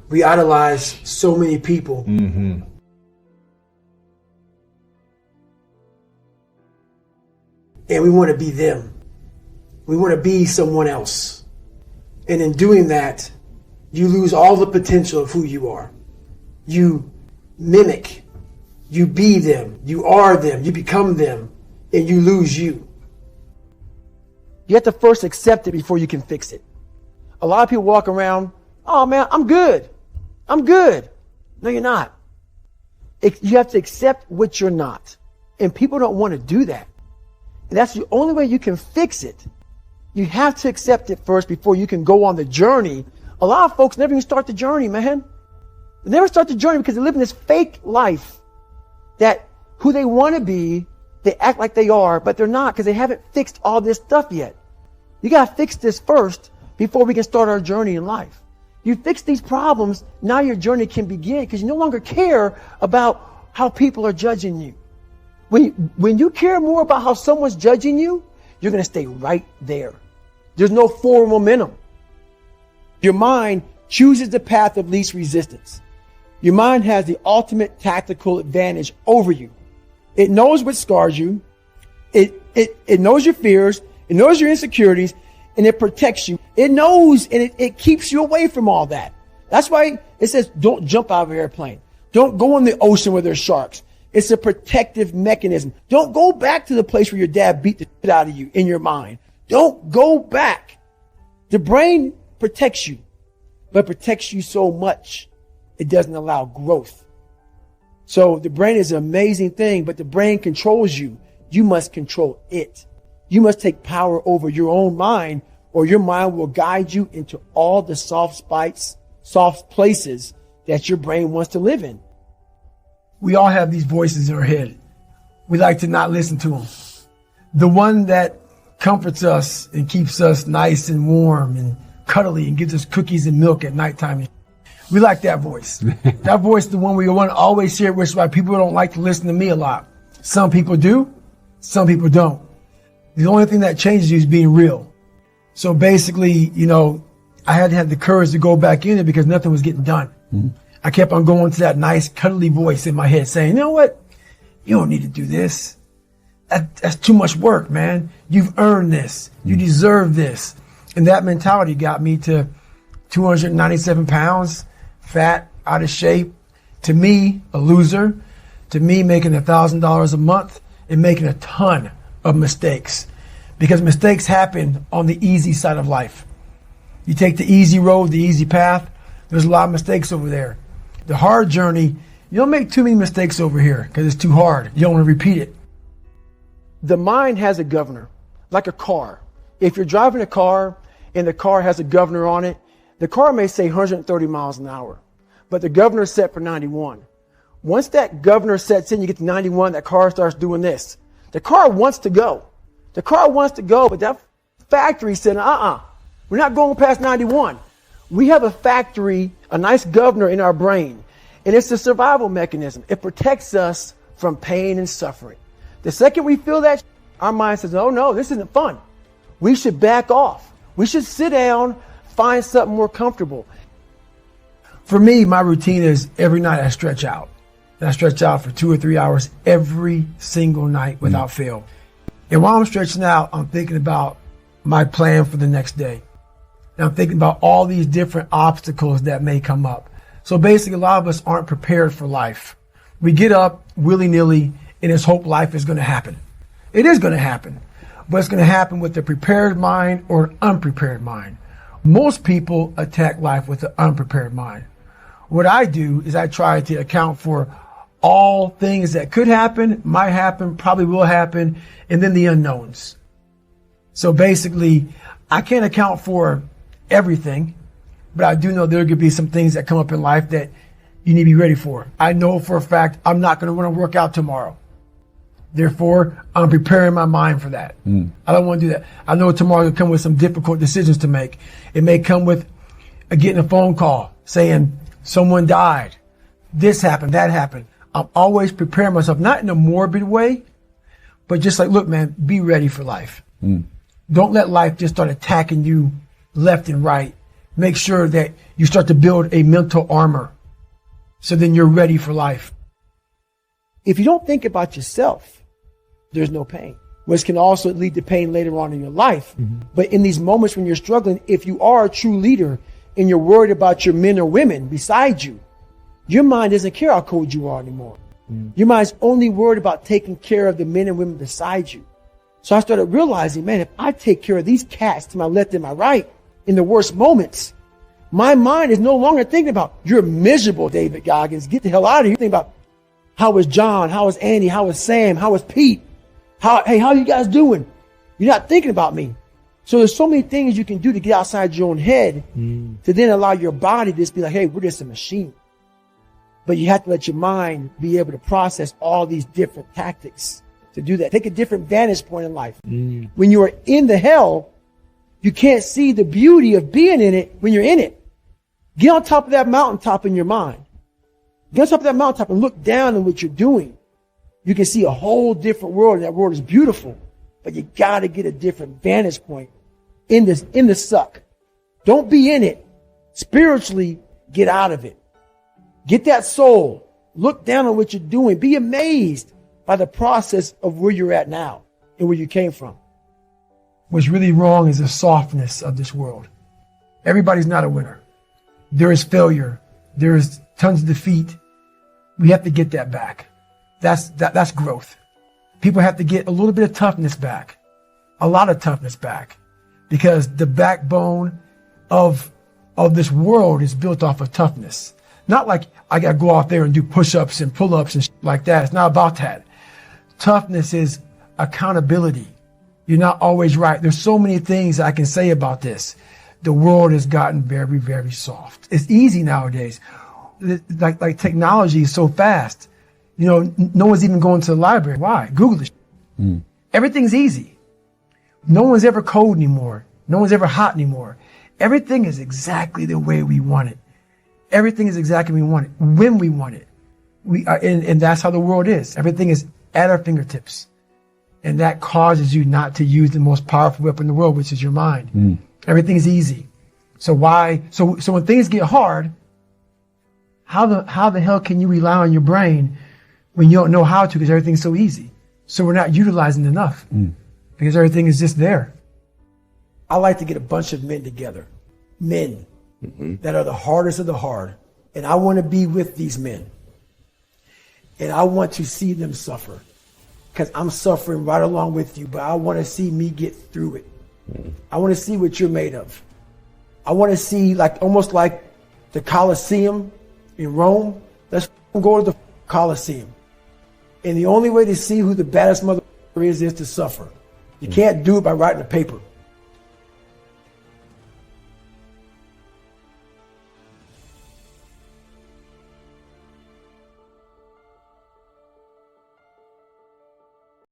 We idolize so many people. Mm-hmm. And we want to be them. We want to be someone else. And in doing that, you lose all the potential of who you are. You mimic. You be them. You are them. You become them. And you lose you. You have to first accept it before you can fix it. A lot of people walk around, oh man, I'm good. I'm good. No, you're not. You have to accept what you're not. And people don't want to do that. And that's the only way you can fix it. You have to accept it first before you can go on the journey. A lot of folks never even start the journey, man. They never start the journey because they live in this fake life that who they want to be, they act like they are, but they're not because they haven't fixed all this stuff yet. You got to fix this first before we can start our journey in life. You fix these problems, now your journey can begin because you no longer care about how people are judging you. When you care more about how someone's judging you, you're going to stay right there. There's no forward momentum. Your mind chooses the path of least resistance. Your mind has the ultimate tactical advantage over you. It knows what scars you. It knows your fears. It knows your insecurities, and it protects you. It knows, and it keeps you away from all that. That's why it says, don't jump out of an airplane. Don't go in the ocean where there's sharks. It's a protective mechanism. Don't go back to the place where your dad beat the shit out of you in your mind. Don't go back. The brain protects you, but protects you so much, it doesn't allow growth. So the brain is an amazing thing, but the brain controls you. You must control it. You must take power over your own mind, or your mind will guide you into all the soft places that your brain wants to live in. We all have these voices in our head. We like to not listen to them. The one that comforts us and keeps us nice and warm and cuddly and gives us cookies and milk at nighttime. We like that voice. That voice is the one we want to always share, which is why people don't like to listen to me a lot. Some people do, some people don't. The only thing that changes you is being real. So basically, I had to have the courage to go back in it because nothing was getting done. Mm-hmm. I kept on going to that nice cuddly voice in my head saying, you know what? You don't need to do this. That's too much work, man. You've earned this. You deserve this. And that mentality got me to 297 pounds, fat, out of shape. To me, a loser. To me, making $1,000 a month and making a ton of mistakes. Because mistakes happen on the easy side of life. You take the easy road, the easy path. There's a lot of mistakes over there. The hard journey, you don't make too many mistakes over here because it's too hard. You don't want to repeat it. The mind has a governor, like a car. If you're driving a car and the car has a governor on it, the car may say 130 miles an hour, but the governor's set for 91. Once that governor sets in, you get to 91, that car starts doing this. The car wants to go. The car wants to go, but that factory said, we're not going past 91. We have a factory, a nice governor in our brain, and it's a survival mechanism. It protects us from pain and suffering. The second we feel that, our mind says, oh no, this isn't fun. We should back off. We should sit down, find something more comfortable. For me, my routine is every night I stretch out. And I stretch out for 2 or 3 hours every single night without fail. And while I'm stretching out, I'm thinking about my plan for the next day. And I'm thinking about all these different obstacles that may come up. So basically, a lot of us aren't prepared for life. We get up willy-nilly and just hope life is going to happen. It is going to happen, but it's going to happen with a prepared mind or an unprepared mind. Most people attack life with an unprepared mind. What I do is I try to account for all things that could happen, might happen, probably will happen, and then the unknowns. So basically, I can't account for everything, but I do know there could be some things that come up in life that you need to be ready for. I know for a fact I'm not going to want to work out tomorrow. Therefore, I'm preparing my mind for that. I don't want to do that. I know tomorrow will come with some difficult decisions to make. It may come with getting a phone call saying someone died. This happened, that happened. I'm always preparing myself, not in a morbid way, but just like, look, man, be ready for life. Don't let life just start attacking you left and right make sure that you start to build a mental armor. So then you're ready for life. If you don't think about yourself, there's no pain, which can also lead to pain later on in your life. But in these moments when you're struggling, if you are a true leader and you're worried about your men or women beside you, your mind doesn't care how cold you are anymore. Your mind's only worried about taking care of the men and women beside you. So I started realizing, man, if I take care of these cats to my left and my right in the worst moments, my mind is no longer thinking about, you're miserable, David Goggins. Get the hell out of here. Think about, how was John? How was Andy? How was Sam? How was Pete? Hey, how you guys doing? You're not thinking about me. So there's so many things you can do to get outside your own head to then allow your body to just be like, hey, we're just a machine. But you have to let your mind be able to process all these different tactics to do that. Take a different vantage point in life. When you are in the hell, you can't see the beauty of being in it when you're in it. Get on top of that mountaintop in your mind. Get on top of that mountaintop and look down on what you're doing. You can see a whole different world, and that world is beautiful. But you got to get a different vantage point in the suck. Don't be in it. Spiritually, get out of it. Get that soul. Look down on what you're doing. Be amazed by the process of where you're at now and where you came from. What's really wrong is the softness of this world. Everybody's not a winner. There is failure. There is tons of defeat. We have to get that back. That's growth. People have to get a little bit of toughness back. A lot of toughness back. Because the backbone of this world is built off of toughness. Not like I got to go out there and do push-ups and pull-ups and like that. It's not about that. Toughness is accountability. You're not always right. There's so many things I can say about this. The world has gotten very, very soft. It's easy nowadays. Like technology is so fast. You know, no one's even going to the library. Why? Google it. Everything's easy. No one's ever cold anymore. No one's ever hot anymore. Everything is exactly the way we want it. Everything is exactly what we want it, when we want it. And that's how the world is. Everything is at our fingertips. And that causes you not to use the most powerful weapon in the world, which is your mind. Everything is easy. So when things get hard, how the hell can you rely on your brain when you don't know how to, because everything's so easy? So we're not utilizing enough because everything is just there. I like to get a bunch of men together, men that are the hardest of the hard. And I want to be with these men. And I want to see them suffer, because I'm suffering right along with you, but I want to see me get through it. I want to see what you're made of. I want to see, almost like the Colosseum in Rome. Let's go to the Colosseum. And the only way to see who the baddest mother is to suffer. You can't do it by writing a paper.